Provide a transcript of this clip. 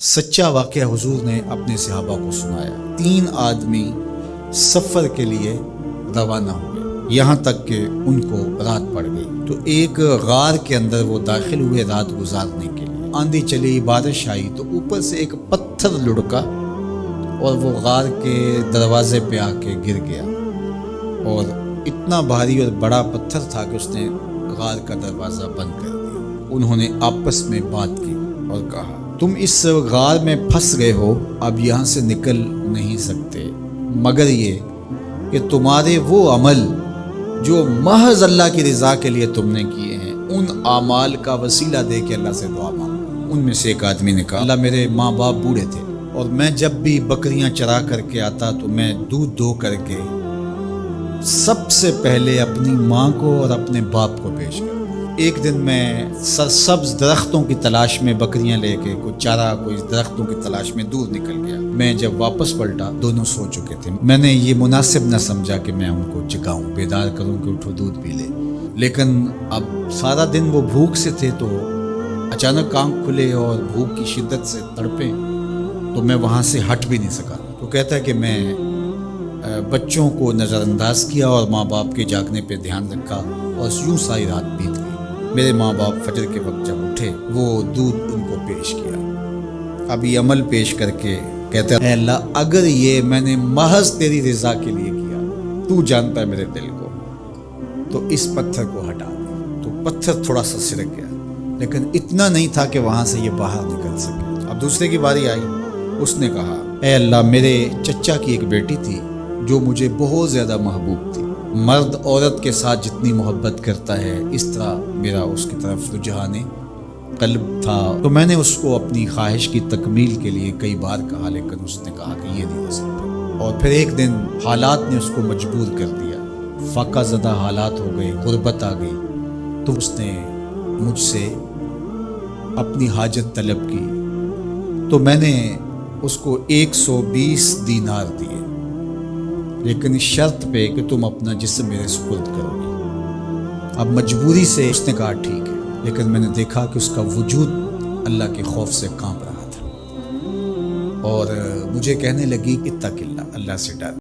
سچا واقعہ حضور نے اپنے صحابہ کو سنایا۔ 3 آدمی سفر کے لیے روانہ ہوئے، یہاں تک کہ ان کو رات پڑ گئی تو ایک غار کے اندر وہ داخل ہوئے رات گزارنے کے لیے۔ آندھی چلی، بارش آئی تو اوپر سے ایک پتھر لڑکا اور وہ غار کے دروازے پہ آ کے گر گیا، اور اتنا بھاری اور بڑا پتھر تھا کہ اس نے غار کا دروازہ بند کر دیا۔ انہوں نے آپس میں بات کی اور کہا، تم اس غار میں پھنس گئے ہو، اب یہاں سے نکل نہیں سکتے مگر یہ کہ تمہارے وہ عمل جو محض اللہ کی رضا کے لیے تم نے کیے ہیں، ان اعمال کا وسیلہ دے کے اللہ سے دعا مانگو۔ ان میں سے ایک آدمی نے کہا، اللہ میرے ماں باپ بوڑھے تھے اور میں جب بھی بکریاں چرا کر کے آتا تو میں دودھ دو کر کے سب سے پہلے اپنی ماں کو اور اپنے باپ کو پیش کرتا۔ ایک دن میں سرسبز درختوں کی تلاش میں بکریاں لے کے کوئی چارہ کوئی درختوں کی تلاش میں دور نکل گیا۔ میں جب واپس پلٹا دونوں سو چکے تھے۔ میں نے یہ مناسب نہ سمجھا کہ میں ان کو جگاؤں، بیدار کروں کہ اٹھو دودھ پی لے، لیکن اب سارا دن وہ بھوک سے تھے تو اچانک آنکھ کھلے اور بھوک کی شدت سے تڑپے تو میں وہاں سے ہٹ بھی نہیں سکا۔ تو کہتا ہے کہ میں بچوں کو نظر انداز کیا اور ماں باپ کے جاگنے پہ دھیان رکھا اور یوں ساری رات بیت گئی۔ میرے ماں باپ فجر کے وقت جب اٹھے وہ دودھ ان کو پیش کیا۔ اب یہ عمل پیش کر کے کہتا ہے، اے اللہ اگر یہ میں نے محض تیری رضا کے لیے کیا، تو جانتا ہے میرے دل کو، تو اس پتھر کو ہٹا دے۔ تو پتھر تھوڑا سا سرک گیا لیکن اتنا نہیں تھا کہ وہاں سے یہ باہر نکل سکے۔ اب دوسرے کی باری آئی، اس نے کہا، اے اللہ میرے چچا کی ایک بیٹی تھی جو مجھے بہت زیادہ محبوب تھی، مرد عورت کے ساتھ جتنی محبت کرتا ہے اس طرح میرا اس کی طرف رجحان قلب تھا، تو میں نے اس کو اپنی خواہش کی تکمیل کے لیے کئی بار کہا لیکن اس نے کہا کہ یہ نہیں ہو سکتا، اور پھر ایک دن حالات نے اس کو مجبور کر دیا، فاقہ زدہ حالات ہو گئے، غربت آ گئی، تو اس نے مجھ سے اپنی حاجت طلب کی، تو میں نے اس کو 120 دینار دیے، لیکن اس شرط پہ کہ تم اپنا جسم میرے سپرد کرو گے۔ اب مجبوری سے اس نے کہا ٹھیک ہے، لیکن میں نے دیکھا کہ اس کا وجود اللہ کے خوف سے کانپ رہا تھا، اور مجھے کہنے لگی اتق اللہ، اللہ سے ڈر۔